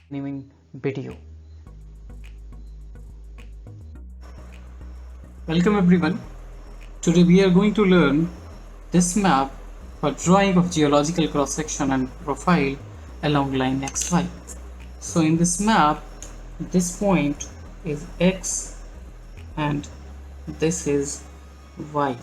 continuing video. Welcome everyone. Today we are going to learn this map for drawing of geological cross-section and profile along line XY. So in this map, this point is X and this is Y.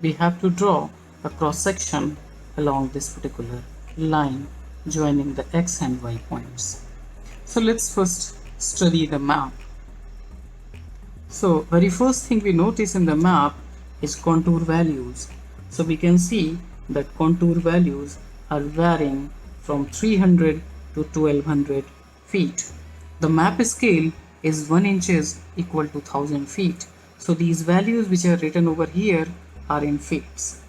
We have to draw a cross-section along this particular line joining the X and Y points. So let's first study the map. So very first thing we notice in the map is contour values. So we can see that contour values are varying from 300 to 1200 feet. The map scale is 1 inches equal to 1000 feet. So these values which are written over here are in feet.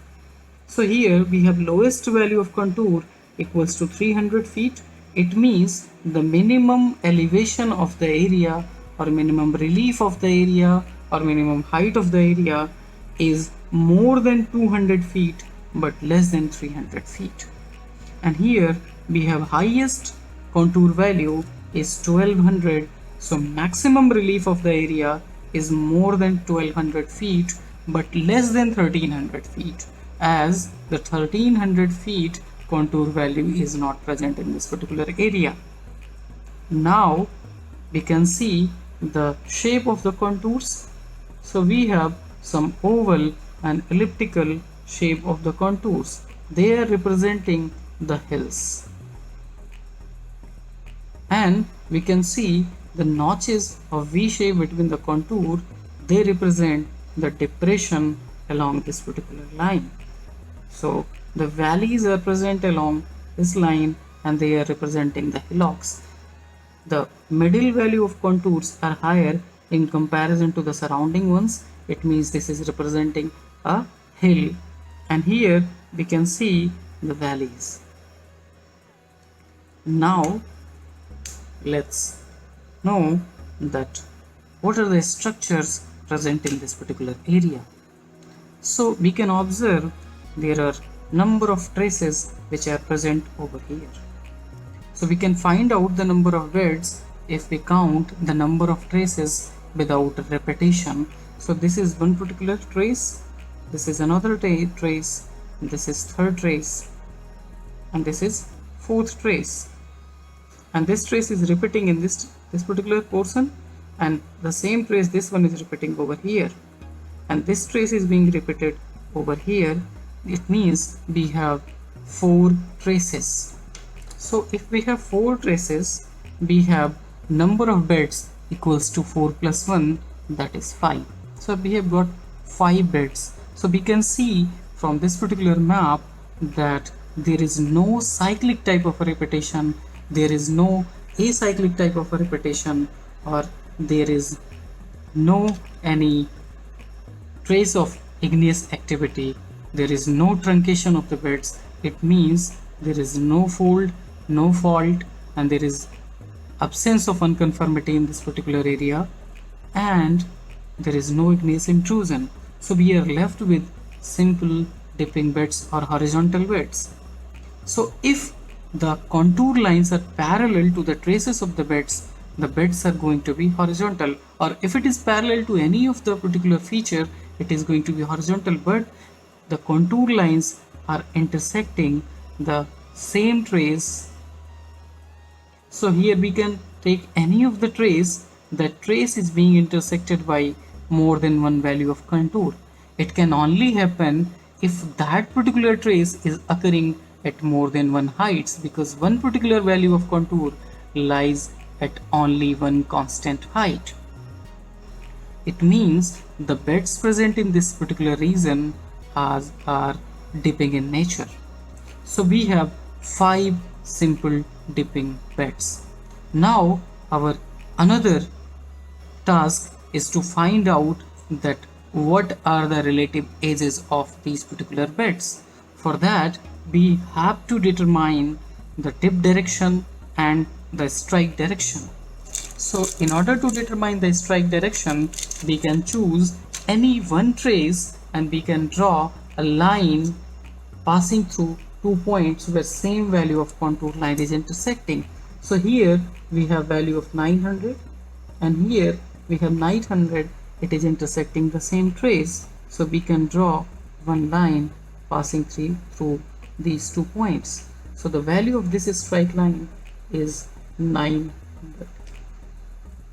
So here we have lowest value of contour equals to 300 feet. It means the minimum elevation of the area or minimum relief of the area or minimum height of the area is more than 200 feet but less than 300 feet. And here we have highest contour value is 1200. So maximum relief of the area is more than 1200 feet but less than 1300 feet, as the 1300 feet contour value is not present in this particular area. Now we can see the shape of the contours. So we have some oval and elliptical shape of the contours. They are representing the hills. And we can see the notches of V shape between the contour. They represent the depression along this particular line. So the valleys are present along this line and they are representing the hillocks. The middle value of contours are higher in comparison to the surrounding ones. It means this is representing a hill. And here we can see the valleys. Now let's know that what are the structures present in this particular area. So we can observe there are number of traces which are present over here. So we can find out the number of beds if we count the number of traces without repetition. So this is one particular trace, this is another trace, this is third trace, and this is fourth trace. And this trace is repeating in this particular portion, and the same trace, this one is repeating over here, and this trace is being repeated over here. It means we have 4 traces. So if we have 4 traces, we have number of beds equals to 4 plus 1, that is 5. So we have got 5 beds. So we can see from this particular map that there is no cyclic type of a repetition, there is no acyclic type of a repetition, or there is no any trace of igneous activity. There is no truncation of the beds. It means there is no fold, no fault, and there is absence of unconformity in this particular area, and there is no igneous intrusion. So we are left with simple dipping beds or horizontal beds. So if the contour lines are parallel to the traces of the beds are going to be horizontal, or if it is parallel to any of the particular feature, it is going to be horizontal, but the contour lines are intersecting the same trace. So here we can take any of the trace. That trace is being intersected by more than one value of contour. It can only happen if that particular trace is occurring at more than one heights, because one particular value of contour lies at only one constant height. It means the beds present in this particular region are dipping in nature. So we have 5 simple dipping beds. Now our another task is to find out that what are the relative ages of these particular beds. For that we have to determine the dip direction and the strike direction. So in order to determine the strike direction, we can choose any one trace and we can draw a line passing through 2 points where same value of contour line is intersecting. So here we have value of 900 and here we have 900. It is intersecting the same trace, so we can draw one line passing through these 2 points. So the value of this straight line is 900.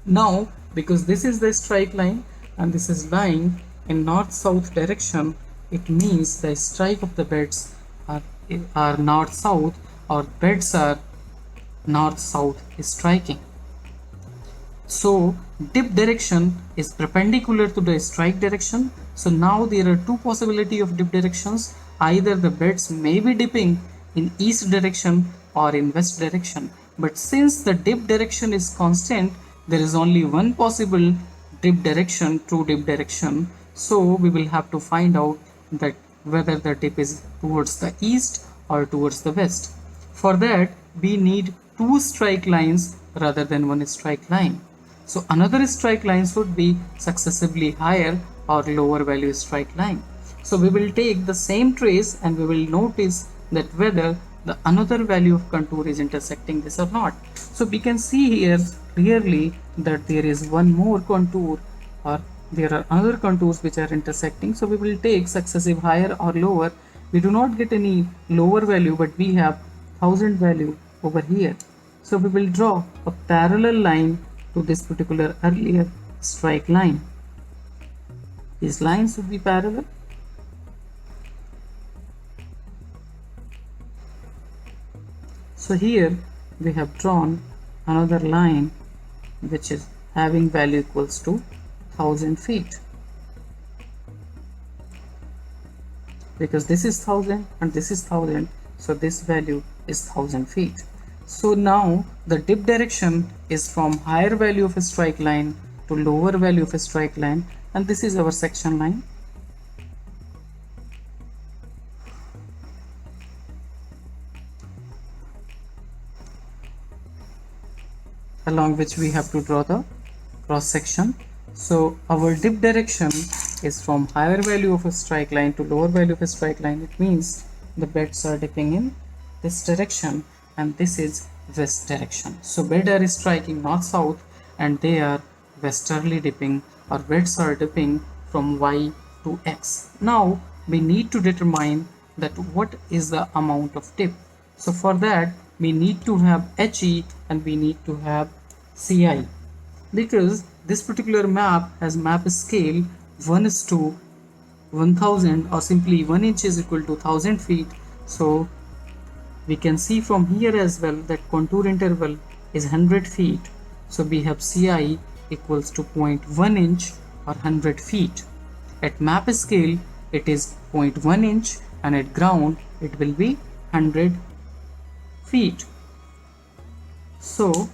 Now because this is the straight line and this is lying in north-south direction, it means the strike of the beds are north-south, or beds are north-south striking. So dip direction is perpendicular to the strike direction. So now there are two possibilities of dip directions. Either the beds may be dipping in east direction or in west direction. But since the dip direction is constant, there is only one possible dip direction, true dip direction. So we will have to find out that whether the dip is towards the east or towards the west. For that we need two strike lines rather than one strike line. So another strike line should be successively higher or lower value strike line. So we will take the same trace and we will notice that whether the another value of contour is intersecting this or not. So we can see here clearly that there is one more contour, or there are other contours which are intersecting. So we will take successive higher or lower. We do not get any lower value, but we have 1000 value over here. So we will draw a parallel line to this particular earlier strike line. These lines should be parallel. So here we have drawn another line which is having value equals to 1000 feet, because this is 1000 and this is 1000, so this value is 1000 feet. So now the dip direction is from higher value of a strike line to lower value of a strike line, and this is our section line. Along which we have to draw the cross section. So our dip direction is from higher value of a strike line to lower value of a strike line. It means the beds are dipping in this direction and this is west direction. So beds are striking north south and they are westerly dipping, or beds are dipping from y to x. Now we need to determine that what is the amount of dip. So for that we need to have HE and we need to have CI, because this particular map has map scale 1:1000, or simply 1 inch is equal to 1000 feet. So we can see from here as well that contour interval is 100 feet. So we have CI equals to 0.1 inch or 100 feet. At map scale it is 0.1 inch and at ground it will be 100 feet. So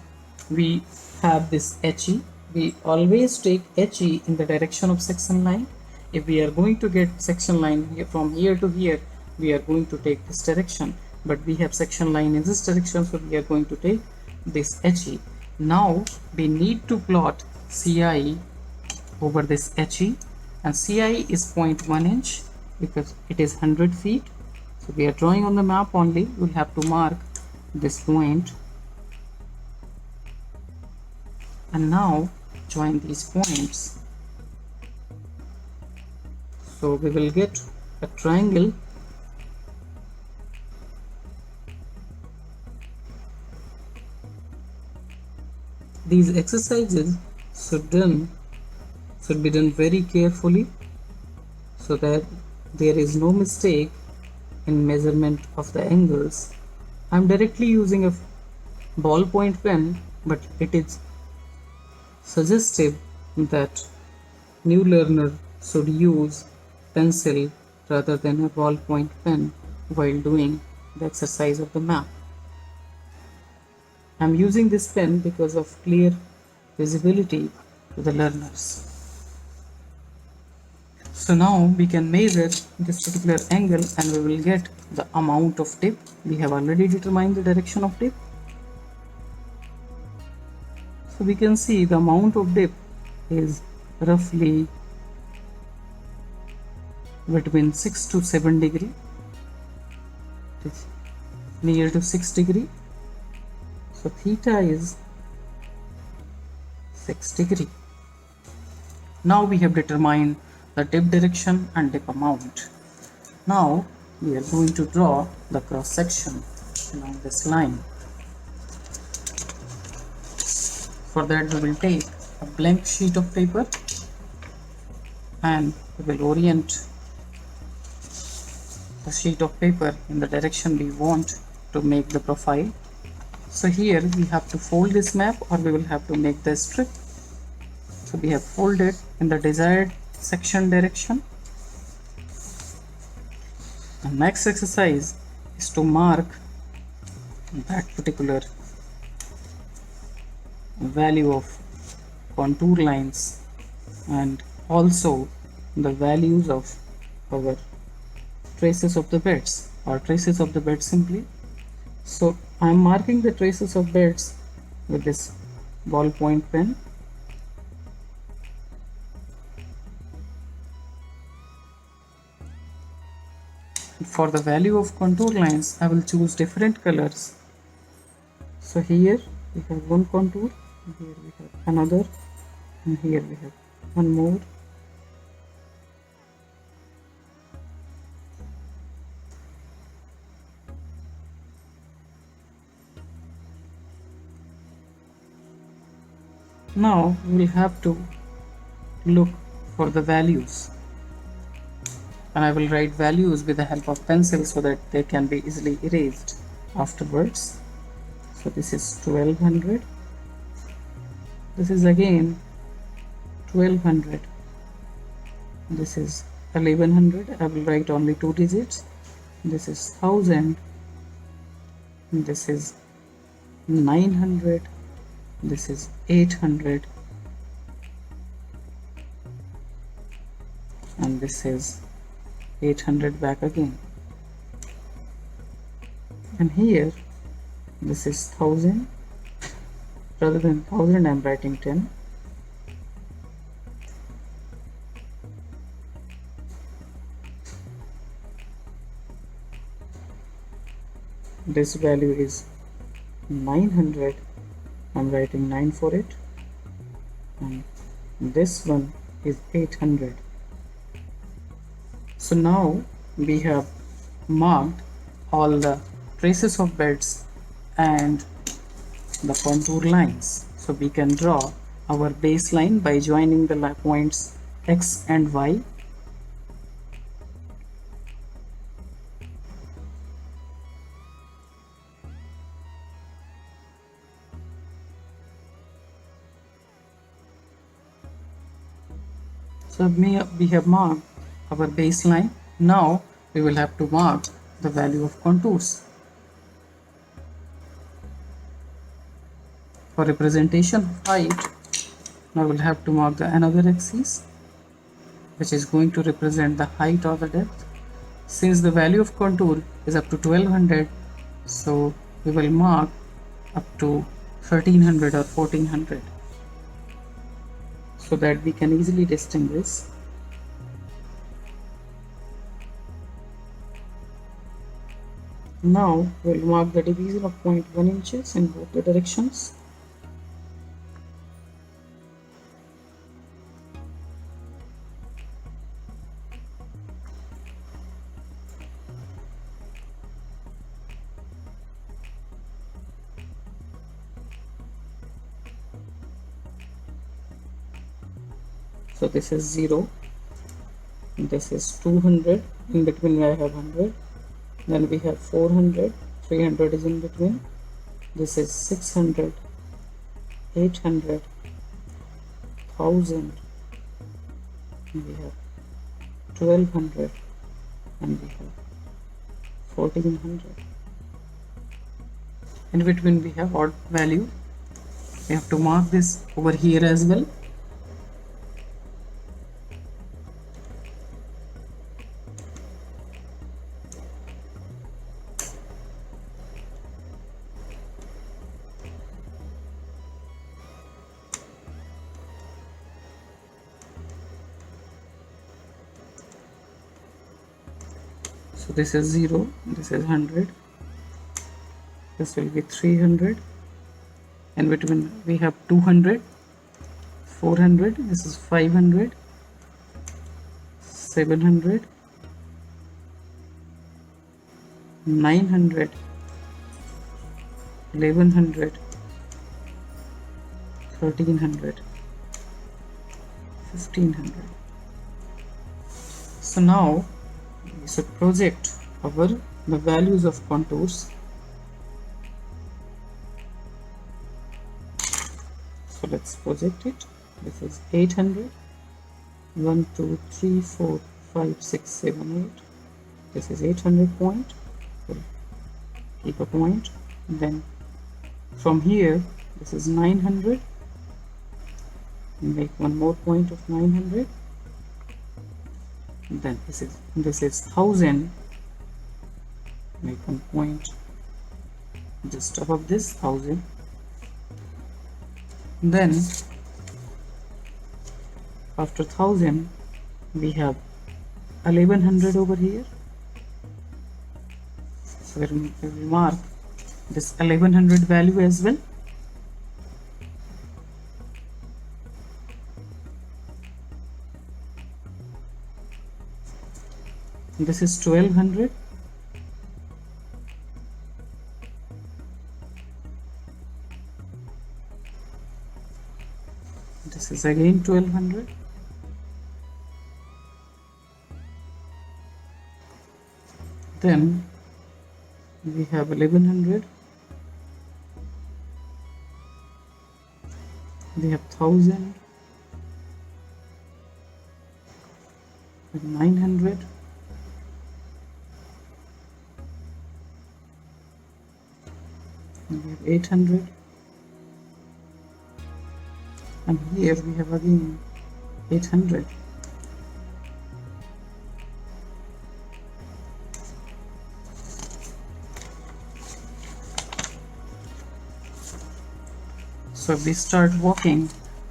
we have this HE. We always take HE in the direction of section line. If we are going to get section line here from here to here, we are going to take this direction, but we have section line in this direction, so we are going to take this HE. Now we need to plot CI over this HE, and CI is 0.1 inch because it is 100 feet. So we are drawing on the map only. We'll have to mark this point and now join these points. So we will get a triangle. These exercises should be done very carefully so that there is no mistake in measurement of the angles. I am directly using a ballpoint pen, but it is suggestive that new learner should use pencil rather than a ballpoint pen while doing the exercise of the map. I am using this pen because of clear visibility to the learners. So now we can measure this particular angle and we will get the amount of dip. We have already determined the direction of dip. So we can see the amount of dip is roughly between 6 to 7 degree. It is near to 6 degree. So theta is 6 degree. Now we have determined the dip direction and dip amount. Now we are going to draw the cross section along this line. For that we will take a blank sheet of paper and we will orient the sheet of paper in the direction we want to make the profile. So here we have to fold this map, or we will have to make the strip. So we have folded in the desired section direction. The next exercise is to mark that particular value of contour lines and also the values of our traces of the beds, or traces of the bed simply. So I am marking the traces of beds with this ballpoint pen. For the value of contour lines, I will choose different colors. So here we have one contour, here we have another, and here we have one more. Now we will have to look for the values, and I will write values with the help of pencil so that they can be easily erased afterwards. So this is 1200, this is again 1200, this is 1100, I will write only 2 digits, this is 1000, this is 900, this is 800, and this is 800 back again. And here this is 1000, rather than 1000 I am writing 10. This value is 900, I am writing 9 for it, and this one is 800. So now we have marked all the traces of beds and the contour lines. So we can draw our baseline by joining the points X and Y. So we have marked our baseline. Now we will have to mark the value of contours. For representation of height, now we'll have to mark the another axis, which is going to represent the height or the depth. Since the value of contour is up to 1200, so we will mark up to 1300 or 1400, so that we can easily distinguish. Now we'll mark the division of 0.1 inches in both the directions. So this is 0, this is 200, in between I have 100, then we have 400, 300 is in between, this is 600, 800, 1000, and we have 1200, and we have 1400. In between we have odd value. We have to mark this over here as well. So this is 0, this is 100, this will be 300, and between we have 200, 400, this is 500, 700, 900, 1100, 1300, 1500. So now we should project the values of contours. So let's project it. This is 800, 1, 2, 3, 4, 5, 6, 7, 8. This is 800 point. So keep a point. Then from here, this is 900. Make one more point of 900. Then this is 1000. Make one point just above this 1000. Then after 1000 we have 1100 over here. So we will mark this 1100 value as well. This is 1200. This is again 1200. Then we have 1100. We have 1000, 900, and we have 800, and here we have again 800. So if we start walking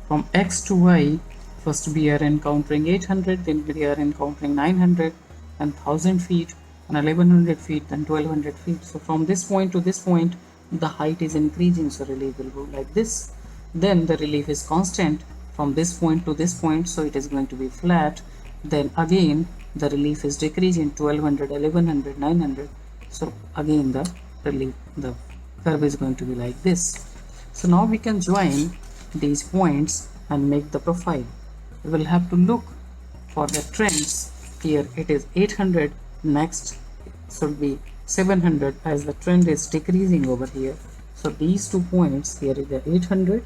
from X to Y, first we are encountering 800, then we are encountering 900, and 1000 feet, and 1100 feet, then 1200 feet. So from this point to this point, the height is increasing, so relief will go like this. Then the relief is constant from this point to this point, so it is going to be flat. Then again the relief is decreasing, 1200, 1100, 900. So again the curve is going to be like this. So now we can join these points and make the profile. We will have to look for the trends. Here it is 800, next should be 700 as the trend is decreasing over here. So these 2 points, here is the 800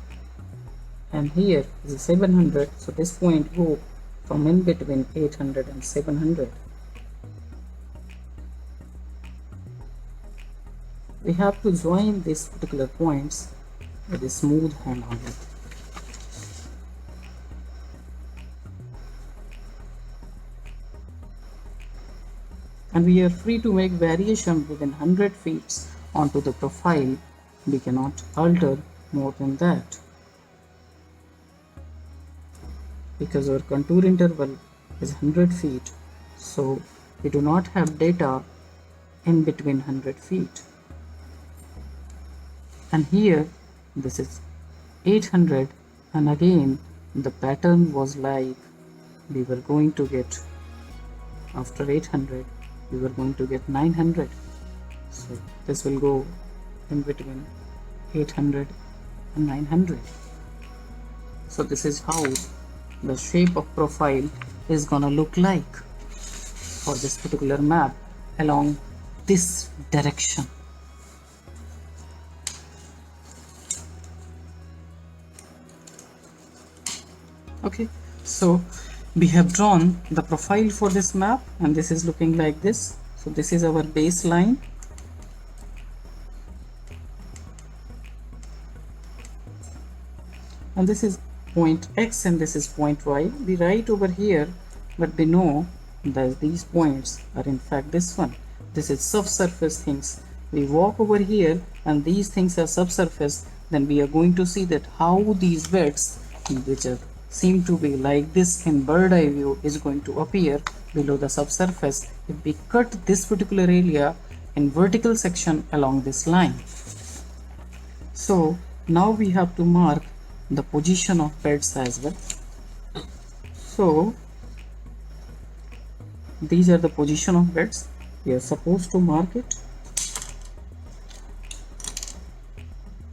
and here is the 700. So this point go from in between 800 and 700. We have to join these particular points with a smooth hand on it. And we are free to make variation within 100 feet onto the profile. We cannot alter more than that because our contour interval is 100 feet, so we do not have data in between 100 feet. And here this is 800, and again the pattern was like we were going to get, after 800 we were going to get 900. So this will go in between 800 and 900. So this is how the shape of profile is gonna look like for this particular map along this direction. Okay, so we have drawn the profile for this map, and this is looking like this. So this is our baseline, and this is point X and this is point Y. We write over here, but we know that these points are in fact this one. This is subsurface things. We walk over here and these things are subsurface, then we are going to see that how these beds, which are seem to be like this in bird eye view, is going to appear below the subsurface if we cut this particular area in vertical section along this line. So now we have to mark the position of beds as well. So these are the position of beds. We are supposed to mark it.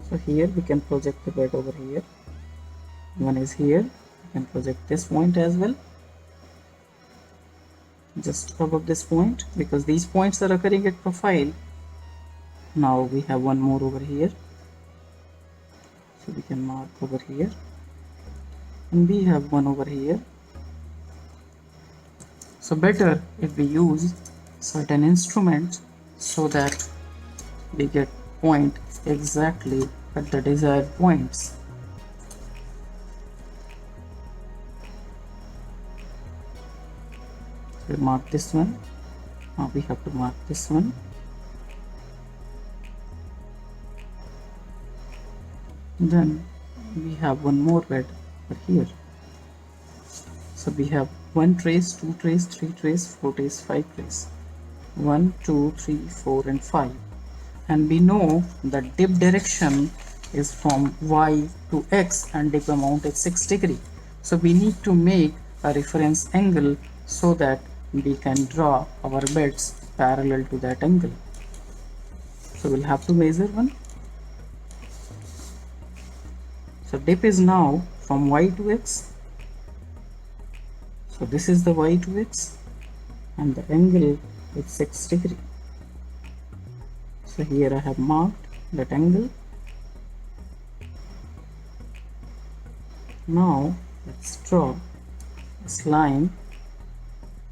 So here we can project the bed over here. One is here. We can project this point as well, just above this point, because these points are occurring at profile. Now we have one more over here, so we can mark over here, and we have one over here. So better if we use certain instruments so that we get point exactly at the desired points. We mark this one. Now we have to mark this one. Then we have one more bed over here. So we have 1 trace, 2 trace, 3 trace, 4 trace, 5 trace. 1, 2, 3, 4 and 5. And we know the dip direction is from y to x and dip amount is 6 degree. So we need to make a reference angle so that we can draw our beds parallel to that angle. So we'll have to measure one. So dip is now from y to x. So this is the y to x and the angle is 6 degree. So here I have marked that angle. Now let's draw this line.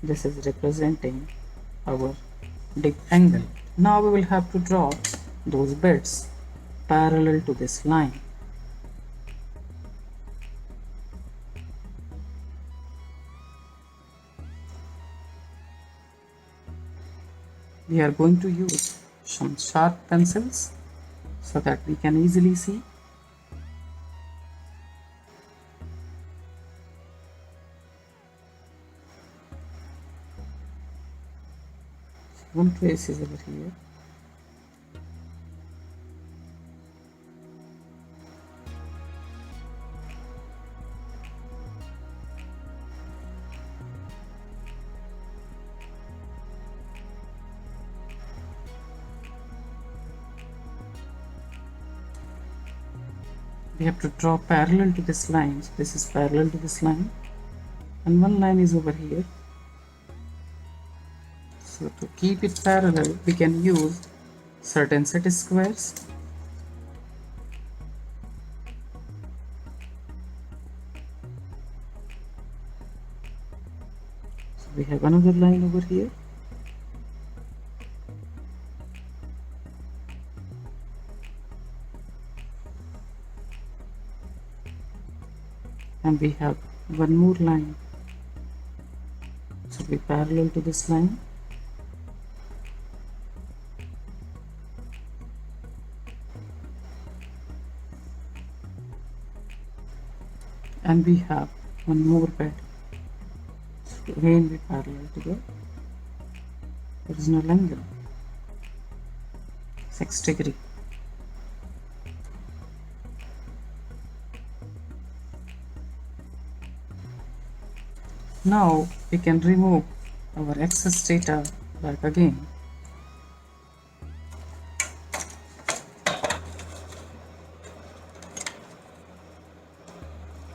This is representing our dip angle. Now we will have to draw those beds parallel to this line. We are going to use some sharp pencils so that we can easily see. One trace is over here. We have to draw parallel to this line. So this is parallel to this line, and one line is over here. So to keep it parallel, we can use certain set squares. So we have another line over here. And we have one more line. So we parallel to this line. And we have one more bed. So again we parallel to the original angle, 6 degree. Now we can remove our excess data back again.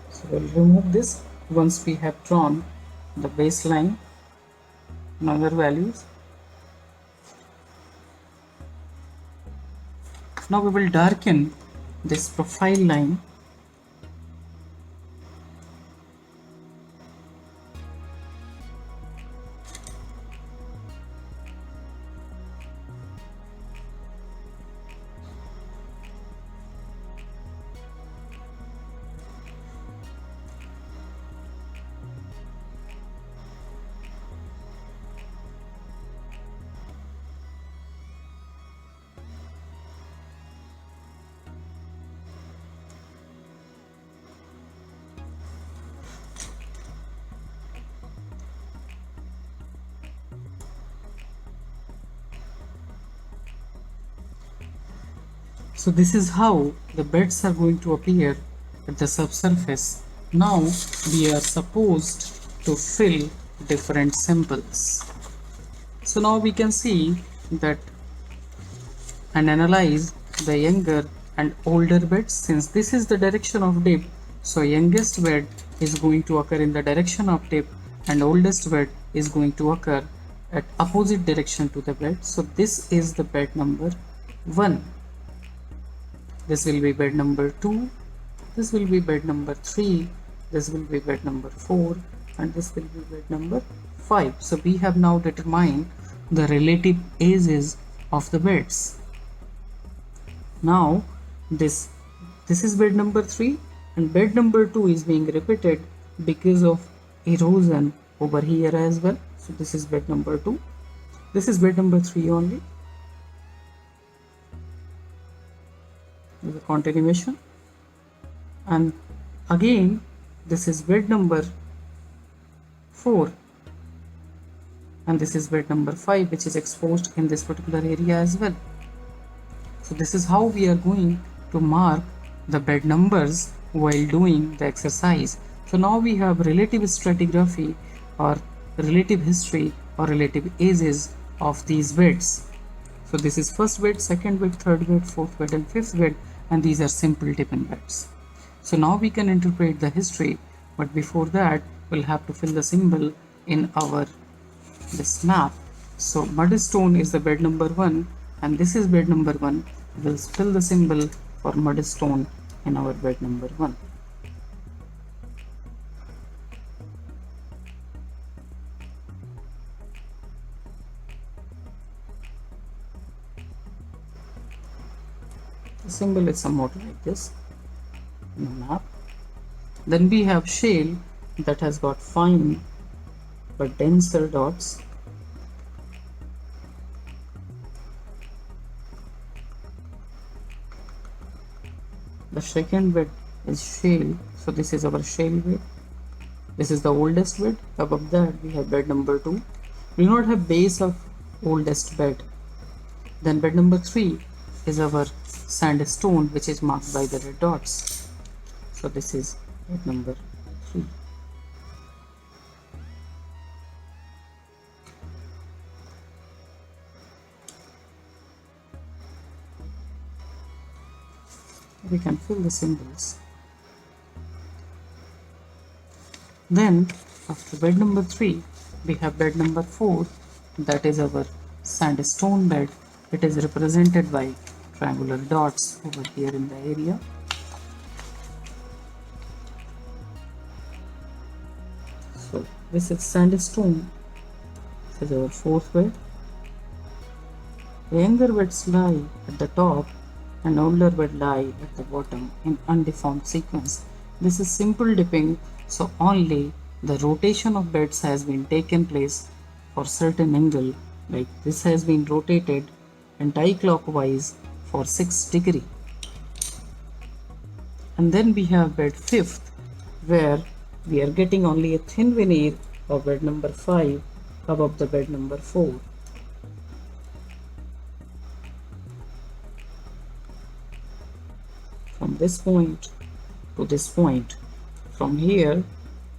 So we'll remove this once we have drawn the baseline and other values. Now we will darken this profile line. So this is how the beds are going to appear at the subsurface. Now we are supposed to fill different symbols. So now we can see that and analyze the younger and older beds. Since this is the direction of dip, so youngest bed is going to occur in the direction of dip and oldest bed is going to occur at opposite direction to the bed. So this is the bed number 1. This will be bed number 2. This will be bed number 3. This will be bed number 4 and this will be bed number 5. So we have now determined the relative ages of the beds. Now this is bed number 3 and bed number 2 is being repeated because of erosion over here as well. So this is bed number 2. This is bed number 3 only. This is a continuation. And again this is bed number 4 and this is bed number 5 which is exposed in this particular area as well. So this is how we are going to mark the bed numbers while doing the exercise. So now we have relative stratigraphy or relative history or relative ages of these beds. So this is first bed, second bed, third bed, fourth bed and fifth bed, and these are simple dipping beds. So now we can interpret the history, but before that we'll have to fill the symbol in our this map. So mudstone is the bed number 1 and this is bed number 1. We'll fill the symbol for mudstone in our bed number 1. The symbol is somewhat like this in the map. Then we have shale that has got fine but denser dots. The second bed is shale, so this is our shale bed. This is the oldest bed. Above that we have bed number 2. We do not have base of oldest bed. Then bed number 3 is our sandstone, which is marked by the red dots. So this is bed number 3. We can fill the symbols. Then after bed number 3 we have bed number 4, that is our sandstone bed. It is represented by triangular dots over here in the area. So this is sandstone. This is our fourth bed. The younger beds lie at the top and older bed lie at the bottom in undeformed sequence. This is simple dipping, so only the rotation of beds has been taken place for certain angle, like this has been rotated anti-clockwise for 6 degrees. And then we have bed 5th, where we are getting only a thin veneer of bed number 5 above the bed number 4. From this point to this point, from here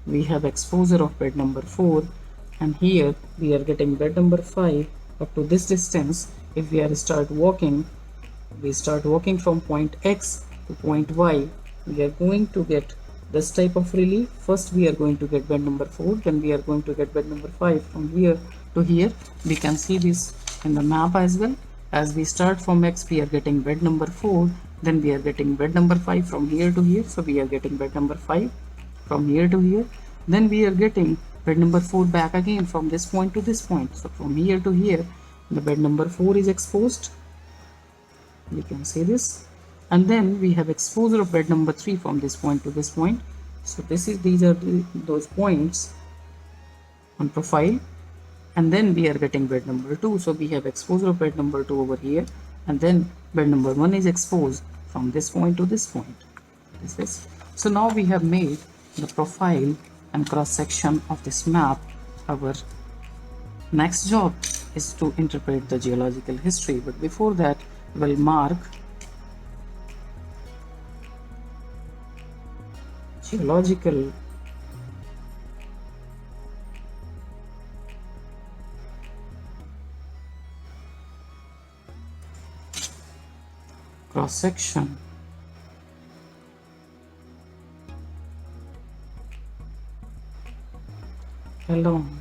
we have exposure of bed number 4, and here we are getting bed number 5 up to this distance. If we are start walking from point X to point Y, we are going to get this type of relief. First we are going to get bed number 4, then we are going to get bed number 5. From here to here we can see this in the map as well. As we start from X, we are getting bed number 4, then we are getting bed number 5 from here to here, so we are getting bed number 5 from here to here. Then we are getting bed number 4 back again from this point to this point. So from here to here the bed number 4 is exposed, we can see this. And then we have exposure of bed number 3 from this point to this point. So these are those points on profile. And then we are getting bed number 2, so we have exposure of bed number 2 over here, and then bed number 1 is exposed from this point to this point. So now we have made the profile and cross section of this map. Our next job is to interpret the geological history, but before that we'll mark geological cross section along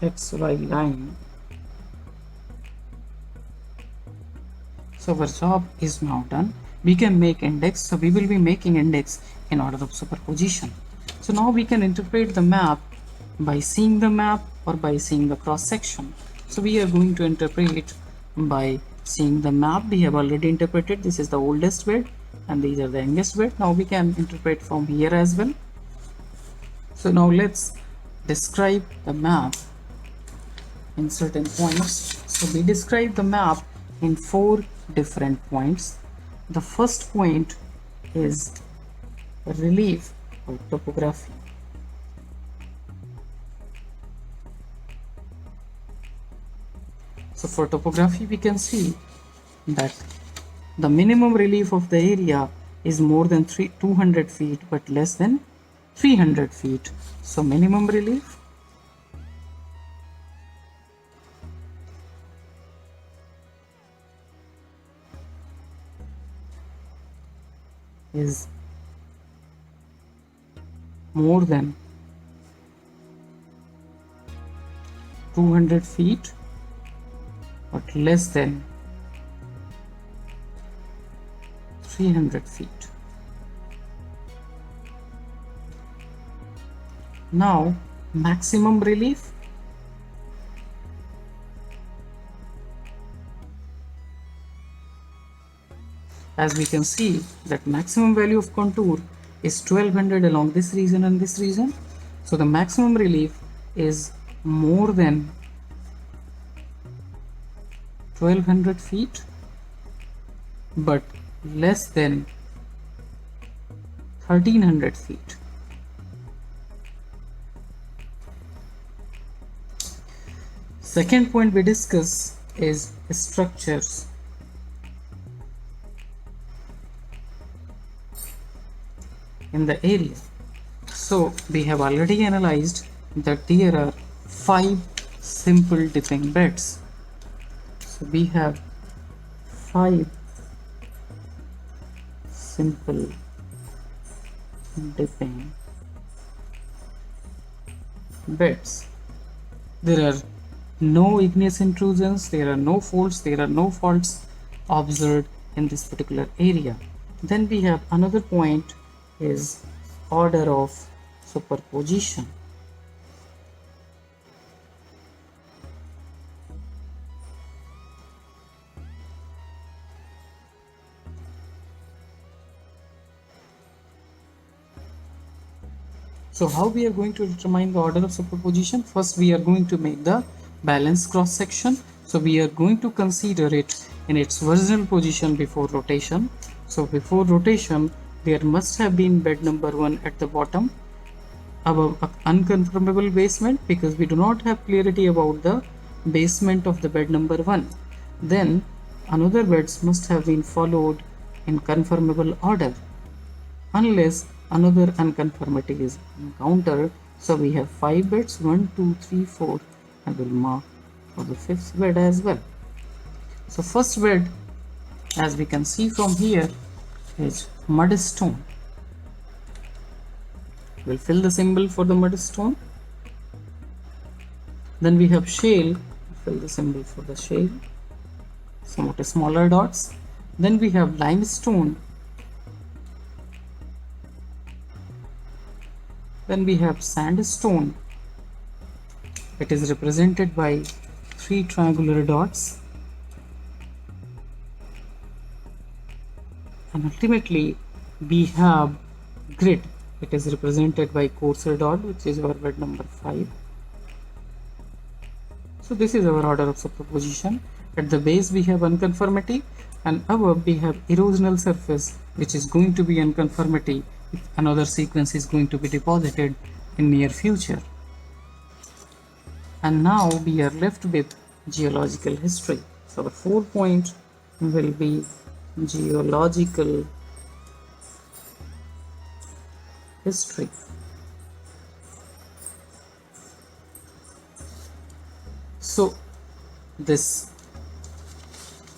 XY line. So our job is now done. We can make index. So we will be making index in order of superposition. So now we can interpret the map by seeing the map or by seeing the cross section. So we are going to interpret by seeing the map. We have already interpreted. This is the oldest bed and these are the youngest bed. Now we can interpret from here as well. So now let's describe the map in certain points. So we describe the map in 4 different points. The first point is relief or topography. So for topography we can see that the minimum relief of the area is more than 200 feet but less than 300 feet. So minimum relief is more than 200 feet but less than 300 feet. Now maximum relief as we can see that maximum value of contour is 1200 along this region and this region. So the maximum relief is more than 1200 feet but less than 1300 feet. Second point we discuss is structures. In the area. So we have already analyzed that there are 5 simple dipping beds. So we have 5 simple dipping beds. There are no igneous intrusions, there are no faults, there are no faults observed in this particular area. Then we have another point is order of superposition. So how we are going to determine the order of superposition? First we are going to make the balanced cross section. So we are going to consider it in its original position before rotation. So before rotation there must have been bed number 1 at the bottom above unconfirmable basement, because we do not have clarity about the basement of the bed number 1. Then another beds must have been followed in conformable order unless another unconformity is encountered. So we have 5 beds, 1, 2, 3, 4, and we'll mark for the 5th bed as well. So first bed, as we can see from here, is mud stone. We'll fill the symbol for the mud stone. Then we have shale, fill the symbol for the shale, somewhat smaller dots. Then we have limestone. Then we have sandstone. It is represented by 3 triangular dots. And ultimately we have grit. It is represented by coarser dot, which is our bed number 5. So this is our order of superposition. At the base we have unconformity, and above we have erosional surface, which is going to be unconformity if another sequence is going to be deposited in near future. And now we are left with geological history. So the 4 point will be geological history. So this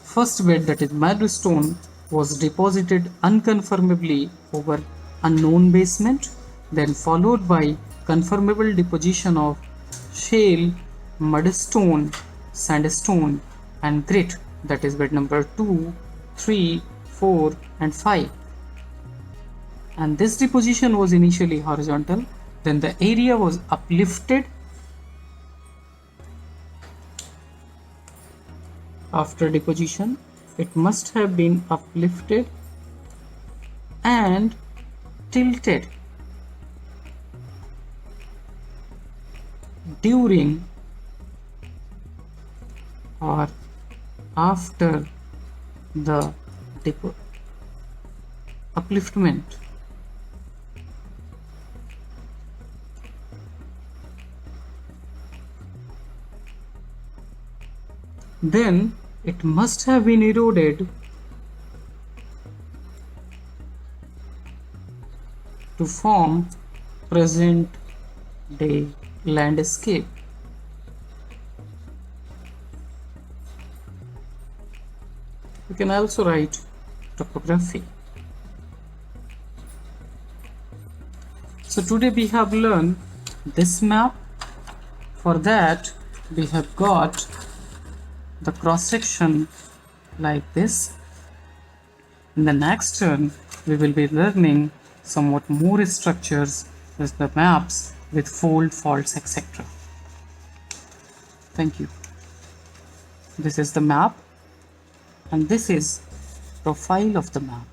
first bed, that is Sandstone, was deposited unconfirmably over unknown basement, then followed by confirmable deposition of shale, mudstone, sandstone, and grit, that is bed number 2, 3, 4, and 5. And this deposition was initially horizontal, then the area was uplifted after deposition. It must have been uplifted and tilted during or after the upliftment. Then it must have been eroded to form present day landscape. You can also write topography. So today we have learned this map. For that we have got the cross section like this. In the next turn we will be learning somewhat more structures as the maps with fold, faults, etc. Thank you. This is the map and this is profile of the map.